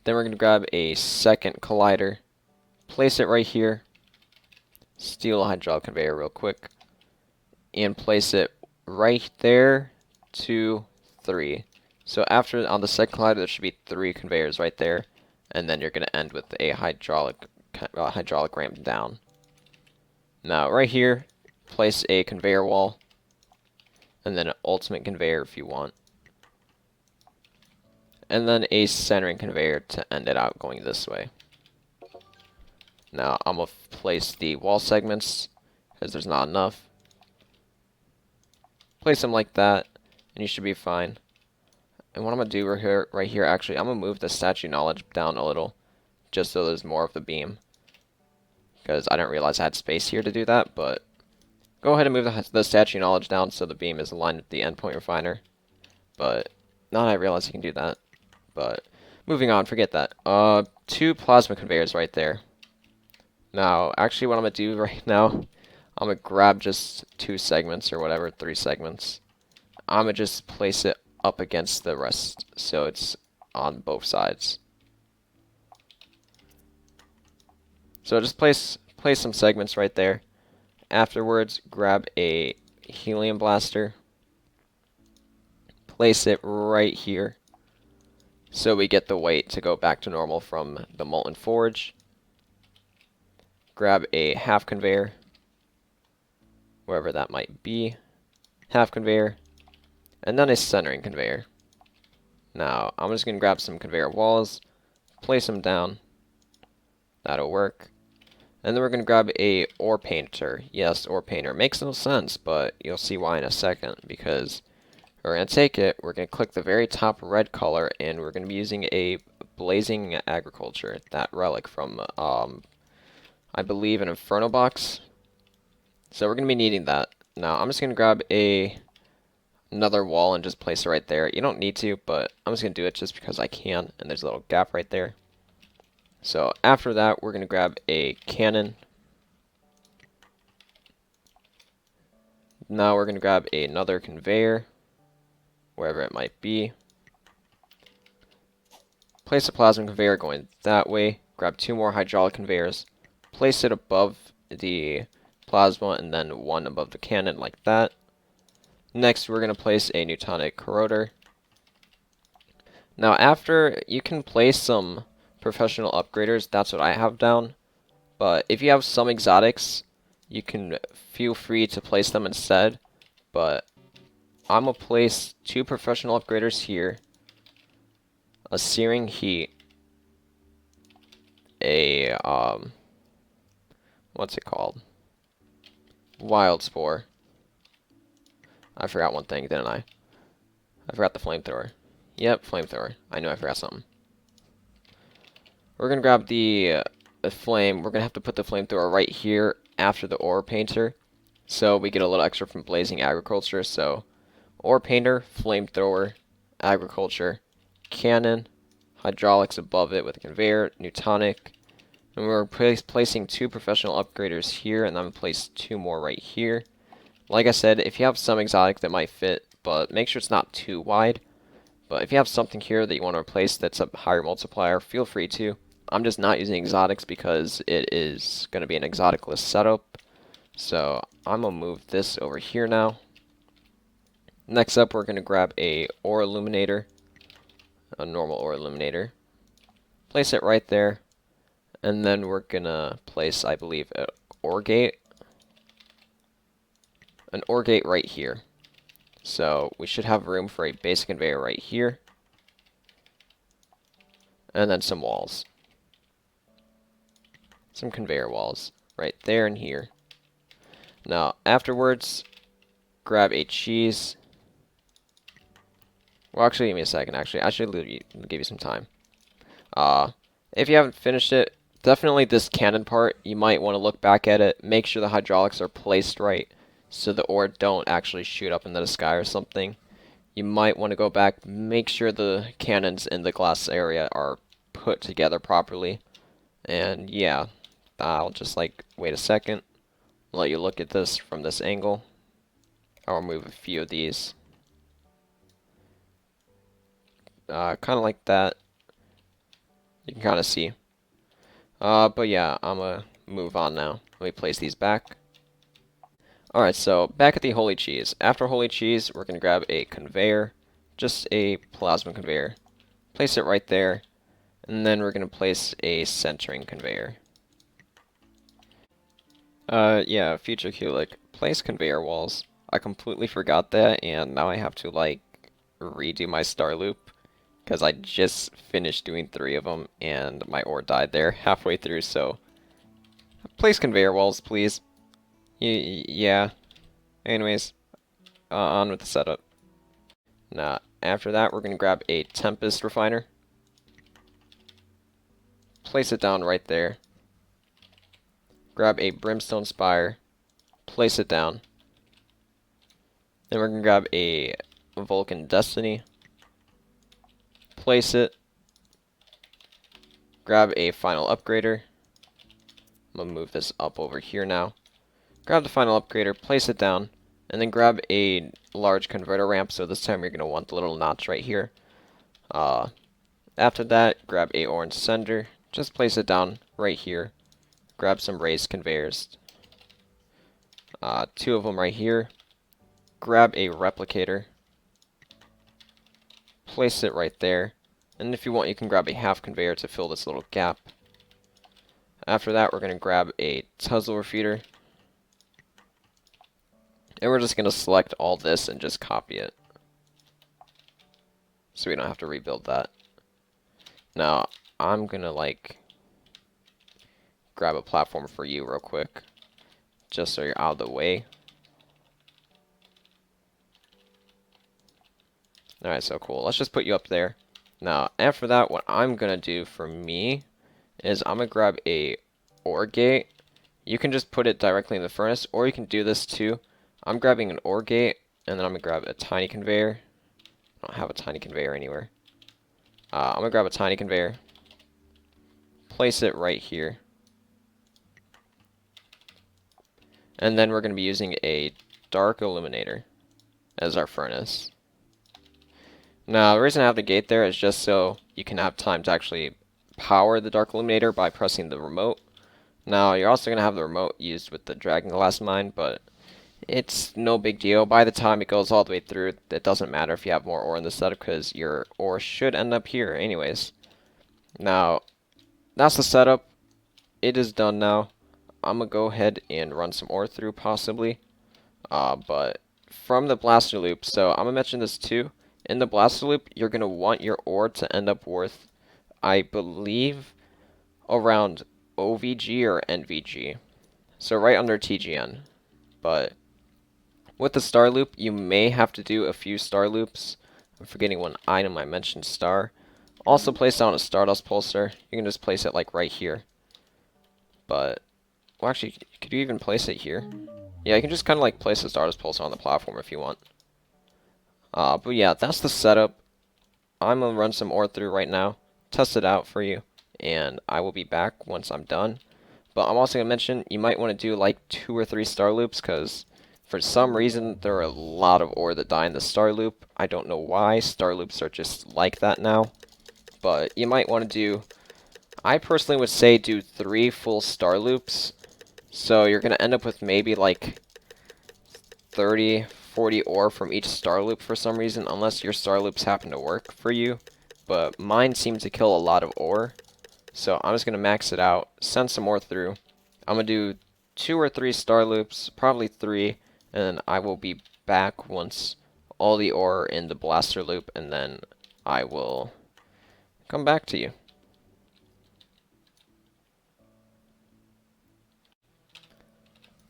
Then we're going to grab a second collider. Place it right here. Steal a hydraulic conveyor real quick. And place it right there. 2, 3. So after, on the second collider, there should be 3 conveyors right there. And then you're going to end with a hydraulic ramp down. Now, right here, place a conveyor wall. And then an ultimate conveyor if you want. And then a centering conveyor to end it out going this way. Now, I'm going to place the wall segments, because there's not enough. Place them like that, and you should be fine. And what I'm going to do right here, actually, I'm going to move the statue knowledge down a little, just so there's more of the beam. Because I didn't realize I had space here to do that, but go ahead and move the statue knowledge down so the beam is aligned with the endpoint refiner. But now I realize you can do that. But moving on, forget that. 2 plasma conveyors right there. Now, actually what I'm going to do right now, I'm going to grab just 2 segments or whatever, 3 segments. I'm going to just place it up against the rest, so it's on both sides. So just place some segments right there. Afterwards, grab a helium blaster. Place it right here, so we get the weight to go back to normal from the molten forge. Grab a half conveyor, wherever that might be. Half conveyor, and then a centering conveyor. Now, I'm just going to grab some conveyor walls, place them down. That'll work. And then we're going to grab a ore painter. Yes, ore painter. Makes no sense, but you'll see why in a second, because we're going to take it, we're going to click the very top red color, and we're going to be using a blazing agriculture, that relic from, I believe, an Inferno box. So we're going to be needing that. Now, I'm just going to grab another wall and just place it right there. You don't need to, but I'm just going to do it just because I can, and there's a little gap right there. So after that, we're going to grab a cannon. Now we're going to grab another conveyor, wherever it might be. Place a plasma conveyor going that way. Grab 2 more hydraulic conveyors. Place it above the plasma and then one above the cannon like that. Next, we're going to place a Newtonic corroder. Now after, you can place some professional upgraders, that's what I have down. But if you have some exotics, you can feel free to place them instead. But I'm going to place 2 professional upgraders here. A searing heat. A, what's it called? Wild Spore. I forgot one thing, didn't I? I forgot the flamethrower. Yep, flamethrower. I knew I forgot something. We're gonna grab the flame. We're gonna have to put the flamethrower right here after the ore painter, so we get a little extra from blazing agriculture. So, ore painter, flamethrower, agriculture, cannon, hydraulics above it with a conveyor, Newtonic, and we're placing 2 professional upgraders here, and I'm gonna place 2 more right here. Like I said, if you have some exotic that might fit, but make sure it's not too wide. But if you have something here that you want to replace that's a higher multiplier, feel free to. I'm just not using exotics because it is going to be an exotic-less setup. So I'm going to move this over here now. Next up, we're going to grab a ore illuminator, a normal ore illuminator. Place it right there. And then we're going to place, I believe, an ore gate right here. So we should have room for a basic conveyor right here. And then some walls. Some conveyor walls right there and here. Now, afterwards, grab a cheese. Well, actually, give me a second. Actually, I should give you some time. If you haven't finished it, definitely this cannon part, you might want to look back at it. Make sure the hydraulics are placed right so the ore don't actually shoot up into the sky or something. You might want to go back, make sure the cannons in the glass area are put together properly. And yeah, I'll just wait a second, let you look at this from this angle. I'll remove a few of these. Kind of like that. You can kind of see. But yeah, I'm gonna move on now. Let me place these back. Alright, so back at the holy cheese. After holy cheese, we're gonna grab a conveyor, just a plasma conveyor. Place it right there, and then we're gonna place a centering conveyor. Yeah, future Qulic, place conveyor walls. I completely forgot that, and now I have to, redo my star loop, because I just finished doing 3 of them, and my ore died there halfway through, so... Place conveyor walls, please. Yeah. Anyways, on with the setup. Now, after that, we're going to grab a Tempest refiner. Place it down right there. Grab a Brimstone Spire. Place it down. Then we're going to grab a Vulcan Destiny. Place it. Grab a Final Upgrader. I'm going to move this up over here now. Grab the Final Upgrader, place it down, and then grab a large converter ramp, so this time you're going to want the little notch right here. After that, grab a orange sender, just place it down right here. Grab some raised conveyors. 2 of them right here. Grab a replicator. Place it right there. And if you want, you can grab a half conveyor to fill this little gap. After that, we're going to grab a Tuzzle refuter. And we're just going to select all this and just copy it. So we don't have to rebuild that. Now, I'm going to, grab a platform for you real quick. Just so you're out of the way. Alright, so cool. Let's just put you up there. Now, after that, what I'm going to do for me is I'm going to grab a ore gate. You can just put it directly in the furnace, or you can do this too. I'm grabbing an ore gate, and then I'm going to grab a tiny conveyor. I don't have a tiny conveyor anywhere. I'm going to grab a tiny conveyor. Place it right here. And then we're going to be using a dark illuminator as our furnace. Now, the reason I have the gate there is just so you can have time to actually power the dark illuminator by pressing the remote. Now, you're also going to have the remote used with the dragon glass mine, but it's no big deal. By the time it goes all the way through, it doesn't matter if you have more ore in the setup, because your ore should end up here anyways. Now, that's the setup. It is done now. I'm going to go ahead and run some ore through, possibly. But from the blaster loop, so I'm going to mention this too. In the blaster loop, you're going to want your ore to end up worth, I believe, around OVG or NVG. So right under TGN. But with the star loop, you may have to do a few star loops. I'm forgetting one item I mentioned, star. Also place down a Stardust Pulsar. You can just place it like right here. But, well actually, could you even place it here? Yeah, you can just kind of like place a Stardust Pulsar on the platform if you want. But yeah, that's the setup. I'm going to run some ore through right now, test it out for you, and I will be back once I'm done. But I'm also going to mention, you might want to do like 2 or 3 star loops, because for some reason there are a lot of ore that die in the star loop. I don't know why, star loops are just like that now. But you might want to do, I personally would say do 3 full star loops. So you're going to end up with maybe like 30, 40 ore from each star loop for some reason, unless your star loops happen to work for you. But mine seem to kill a lot of ore. So I'm just going to max it out, send some ore through. I'm going to do 2 or 3 star loops, probably 3, and I will be back once all the ore are in the blaster loop, and then I will come back to you.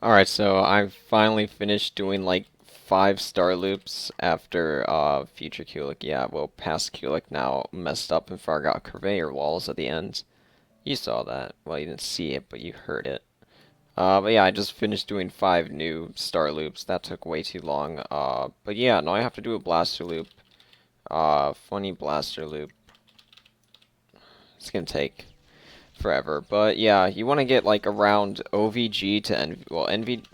Alright, so I've finally finished doing like 5 star loops after future Qulic. Yeah, well, past Qulic now messed up and forgot conveyor walls at the end. You saw that. Well, you didn't see it, but you heard it. But yeah, I just finished doing 5 new star loops. That took way too long. But yeah, now I have to do a blaster loop. Funny blaster loop. It's gonna take forever. But yeah, you want to get like around OVG to NV,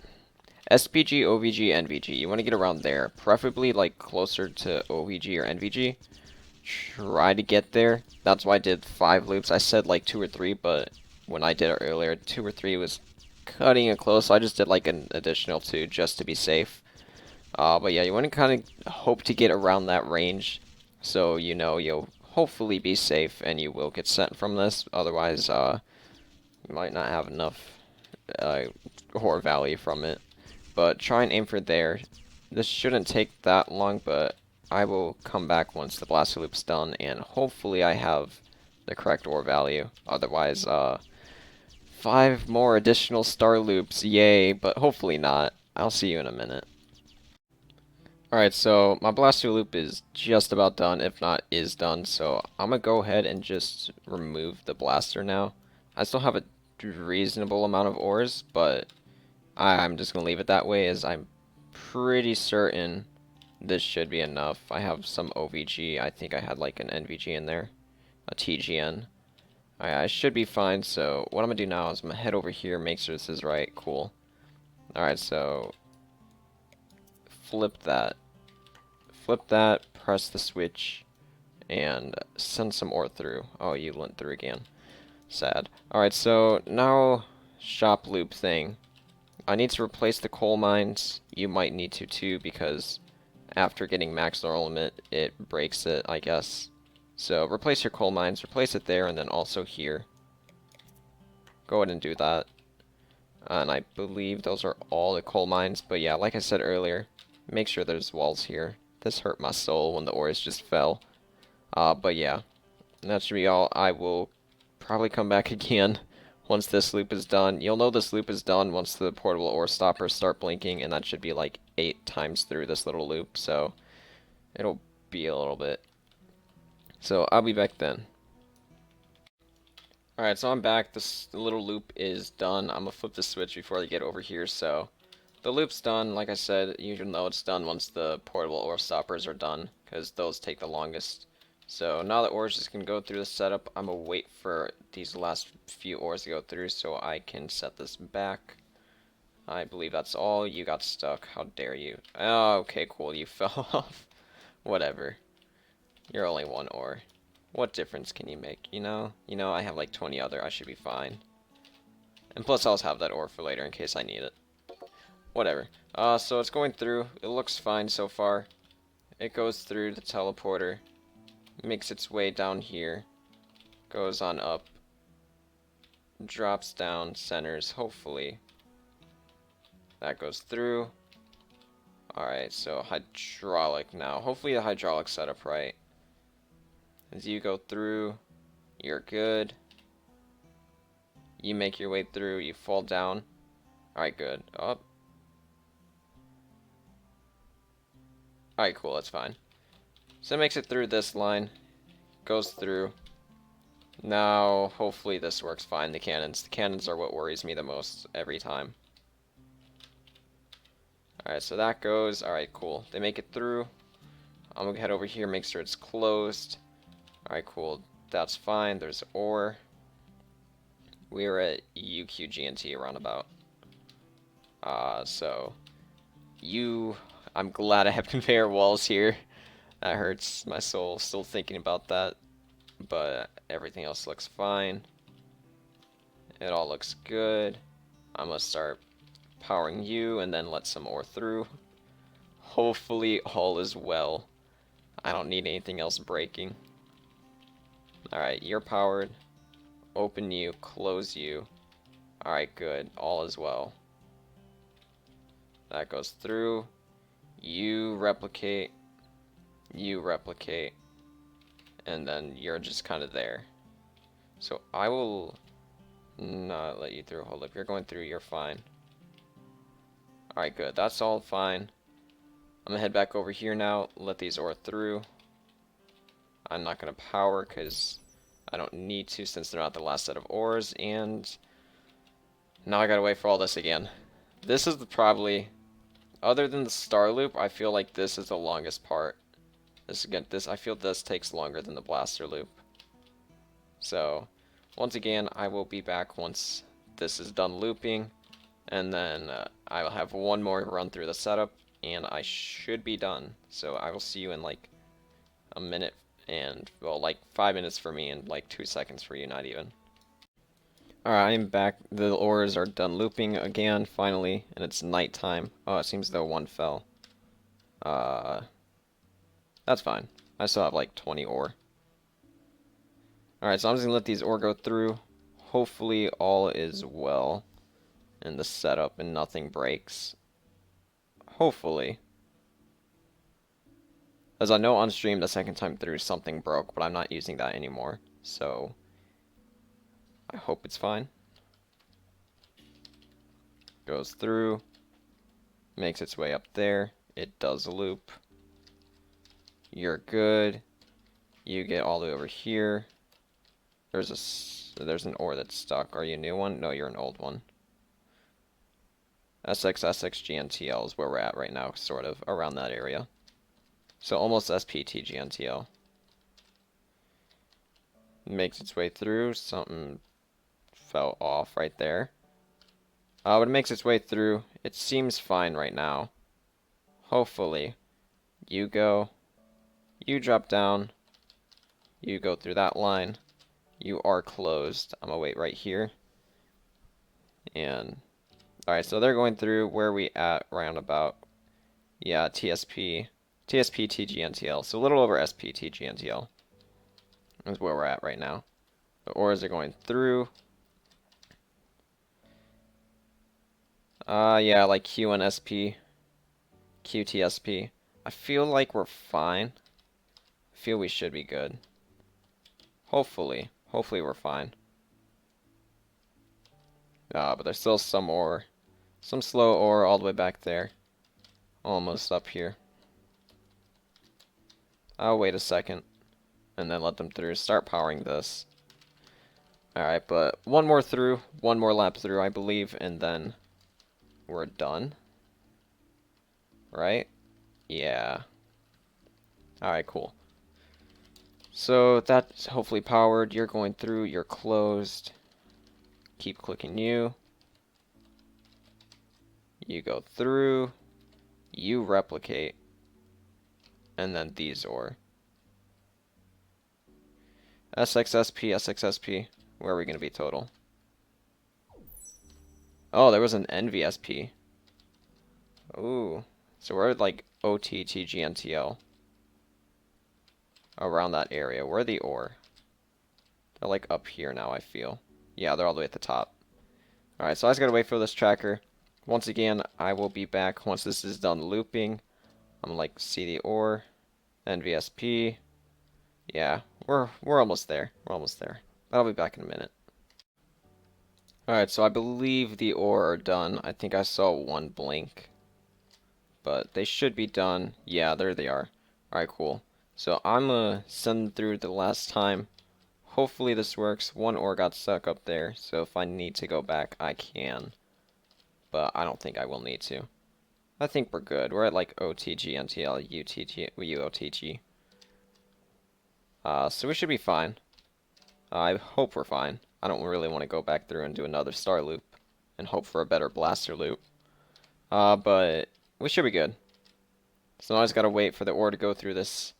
SPG, OVG, NVG. You want to get around there, preferably like closer to OVG or NVG. Try to get there. That's why I did 5 loops. I said like 2 or 3, but when I did it earlier, 2 or 3 was cutting it close. So I just did like an additional 2 just to be safe. But yeah, you want to kind of hope to get around that range, so you know you'll hopefully be safe and you will get sent from this. Otherwise, you might not have enough ore value from it. But try and aim for there. This shouldn't take that long, but I will come back once the blaster loop's done, and hopefully I have the correct ore value. Otherwise, 5 more additional star loops, yay, but hopefully not. I'll see you in a minute. Alright, so my blaster loop is just about done, if not is done, so I'm gonna go ahead and just remove the blaster now. I still have a reasonable amount of ores, but I'm just gonna leave it that way, as I'm pretty certain this should be enough. I have some OVG. I think I had like an NVG in there, a TGN. I should be fine. So what I'm gonna do now is I'm gonna head over here, make sure this is right. Cool. Alright, so flip that. Flip that, press the switch, and send some ore through. Oh, you went through again. Sad. Alright, so now shop loop thing. I need to replace the coal mines. You might need to too, because after getting max normal limit, it breaks it, I guess. So replace your coal mines, replace it there, and then also here. Go ahead and do that. And I believe those are all the coal mines, but yeah, like I said earlier, make sure there's walls here. This hurt my soul when the ores just fell. But yeah, that should be all. I will probably come back again once this loop is done. You'll know this loop is done once the portable ore stoppers start blinking, and that should be like 8 times through this little loop, so it'll be a little bit. So I'll be back then. Alright, so I'm back. This little loop is done. I'm gonna flip the switch before I get over here, so the loop's done. Like I said, you should know it's done once the portable ore stoppers are done, because those take the longest. So now that ores just can go through the setup, I'm gonna wait for these last few ores to go through so I can set this back. I believe that's all. You got stuck. How dare you? Oh, okay, cool. You fell off. Whatever. You're only 1 ore. What difference can you make? You know, I have like 20 other. I should be fine. And plus, I'll have that ore for later in case I need it. Whatever. So it's going through. It looks fine so far. It goes through the teleporter, makes its way down here, goes on up, drops down, centers, hopefully. That goes through. Alright, so hydraulic now. Hopefully the hydraulic setup right. As you go through, you're good. You make your way through, you fall down. Alright, good. Up. Alright, cool, that's fine. So it makes it through this line, goes through. Now, hopefully this works fine, the cannons. The cannons are what worries me the most every time. Alright, so that goes. Alright, cool. They make it through. I'm gonna head over here, make sure it's closed. Alright, cool. That's fine. There's ore. We're at UQGNT roundabout. So I'm glad I have conveyor walls here. That hurts my soul still thinking about that. But everything else looks fine. It all looks good. I'm gonna start powering you and then let some ore through. Hopefully all is well. I don't need anything else breaking. Alright, you're powered. Open you, close you. Alright, good. All is well. That goes through. You replicate. You replicate. And then you're just kind of there. So I will not let you through. Hold up, you're going through, you're fine. Alright, good. That's all fine. I'm gonna head back over here now, let these ore through. I'm not gonna power because I don't need to since they're not the last set of ores, and now I gotta wait for all this again. This is probably, other than the star loop, I feel like this is the longest part. I feel this takes longer than the blaster loop. So, once again, I will be back once this is done looping, and then I will have one more run through the setup, and I should be done. So I will see you in like a minute, and well, like 5 minutes for me, and like 2 seconds for you, not even. Alright, I'm back. The ores are done looping again, finally, and it's nighttime. Oh, it seems though one fell. That's fine. I still have like 20 ore. Alright, so I'm just gonna let these ore go through. Hopefully all is well in the setup and nothing breaks. Hopefully. As I know on stream the second time through something broke, but I'm not using that anymore. So I hope it's fine. Goes through. Makes its way up there. It does loop. You're good. You get all the way over here. There's an ore that's stuck. Are you a new one? No, you're an old one. SXSXGNTL is where we're at right now, sort of, around that area. So almost SPTGNTL. Makes its way through. Something fell off right there. But it makes its way through. It seems fine right now. Hopefully. You go. You drop down. You go through that line. You are closed. I'm gonna wait right here. And alright, so they're going through. Where are we at roundabout? Yeah, TSP TGNTL. So a little over SP TGNTL is where we're at right now. The ores are going through. Yeah, like Q and SP. QTSP. I feel like we're fine. I feel we should be good. Hopefully. Hopefully we're fine. But there's still some ore. Some slow ore all the way back there. Almost up here. I'll wait a second. And then let them through. Start powering this. Alright, but one more through. One more lap through, I believe. And then we're done. Right? Yeah. Alright, cool. So that's hopefully powered. You're going through. You're closed. Keep clicking you. You go through. You replicate. And then these ore. SXSP, SXSP. Where are we going to be total? Oh, there was an NVSP. Ooh. So we're at like OTTGNTL. Around that area. Where are the ore? They're like up here now, I feel. Yeah, they're all the way at the top. Alright, so I just gotta wait for this tracker. Once again, I will be back once this is done looping. I'm gonna like see the ore. NVSP. Yeah, we're almost there. We're almost there. I'll be back in a minute. Alright, so I believe the ore are done. I think I saw one blink. but they should be done. Yeah, there they are. Alright, cool. So I'm gonna send them through the last time. Hopefully this works. One ore got stuck up there, so if I need to go back, I can. But I don't think I will need to. I think we're good. We're at like OTG, NTL, UTG, UOTG. So we should be fine. I hope we're fine. I don't really want to go back through and do another star loop and hope for a better blaster loop. But we should be good. So now I just gotta wait for the ore to go through this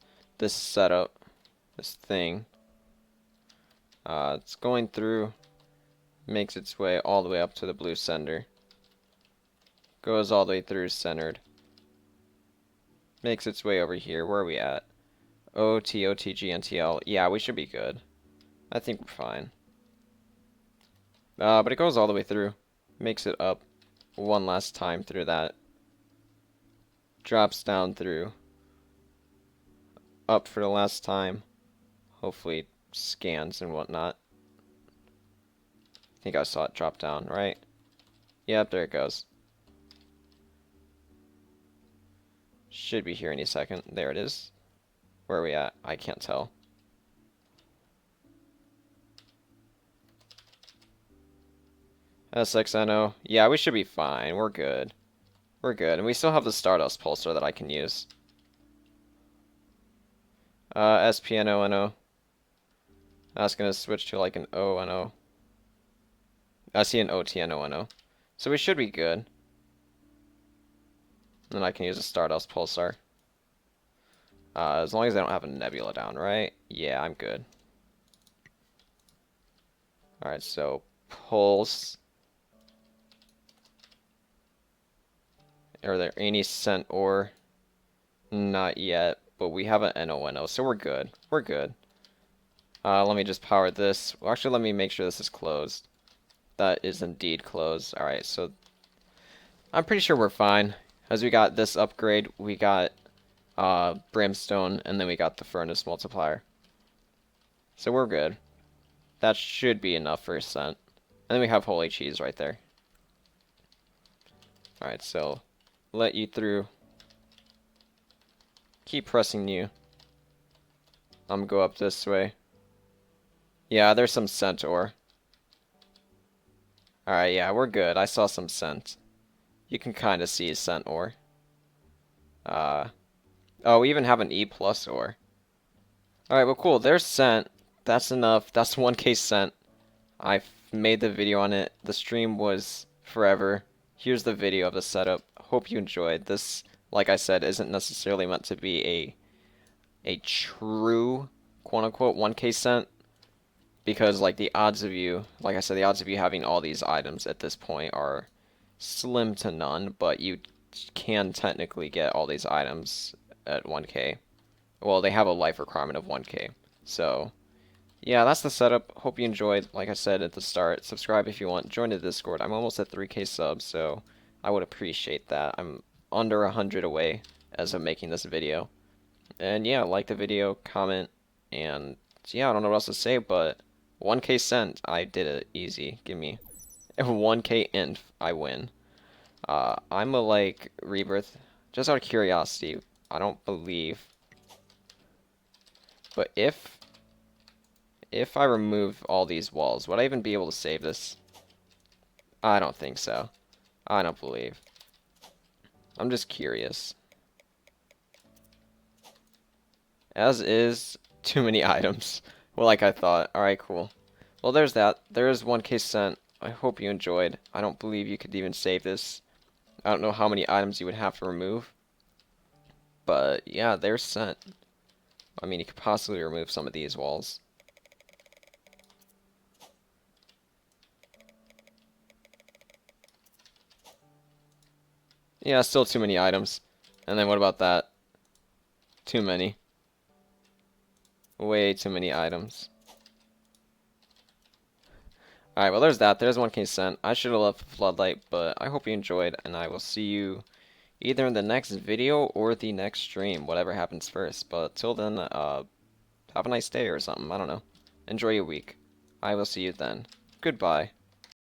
setup, this thing. It's going through, makes its way all the way up to the blue center. Goes all the way through centered. Makes its way over here. Where are we at? OT, OTG, NTL. Yeah, we should be good. I think we're fine. But it goes all the way through. Makes it up one last time through that. Drops down through. Up for the last time. Hopefully it scans and whatnot. I think I saw it drop down, right? Yep, there it goes. Should be here any second. There it is. Where are we at? I can't tell. SXNO. Yeah, we should be fine. We're good. We're good. And we still have the Stardust Pulsar that I can use. SPNONO. That's going to switch to like an ONO. I see an OTNONO. So we should be good. Then I can use a Stardust Pulsar. As long as I don't have a Nebula down, right? Yeah, I'm good. Alright, so Pulse. Are there any sent ore? Not yet, but we have an NONO, so we're good. We're good. Let me just power this. Well, actually, let me make sure this is closed. That is indeed closed. Alright, so I'm pretty sure we're fine. As we got this upgrade, we got Brimstone, and then we got the Furnace Multiplier. So we're good. That should be enough for a cent. And then we have Holy Cheese right there. Alright, so let you through. Keep pressing you. I'm gonna go up this way. Yeah, there's some scent ore. Alright, yeah, we're good. I saw some scent. You can kind of see scent ore. Oh, we even have an E plus ore. Alright, well cool. There's scent. That's enough. That's 1k scent. I made the video on it. The stream was forever. Here's the video of the setup. Hope you enjoyed. This, like I said, isn't necessarily meant to be a true, quote-unquote, 1k cent. Because, like, the odds of you, like I said, the odds of you having all these items at this point are slim to none. But you can technically get all these items at 1k. Well, they have a life requirement of 1k. So, yeah, that's the setup. Hope you enjoyed. Like I said at the start, subscribe if you want. Join the Discord. I'm almost at 3k subs, so I would appreciate that. I'm under 100 away as of making this video. And yeah, like the video, comment, and yeah, I don't know what else to say, but 1k cent, I did it easy. Give me 1k inf, I win. I'm a like rebirth, just out of curiosity. I don't believe, but if I remove all these walls, would I even be able to save this? I don't think so. I don't believe. I'm just curious. As is, too many items. Well, like I thought. Alright, cool. Well, there's that. There is 1k cent. I hope you enjoyed. I don't believe you could even save this. I don't know how many items you would have to remove. But, yeah, there's cent. I mean, you could possibly remove some of these walls. Yeah, still too many items. And then what about that? Too many. Way too many items. Alright, well there's that. There's 1k cent. I should have left Floodlight, but I hope you enjoyed, and I will see you either in the next video or the next stream, whatever happens first. But till then, have a nice day or something. I don't know. Enjoy your week. I will see you then. Goodbye.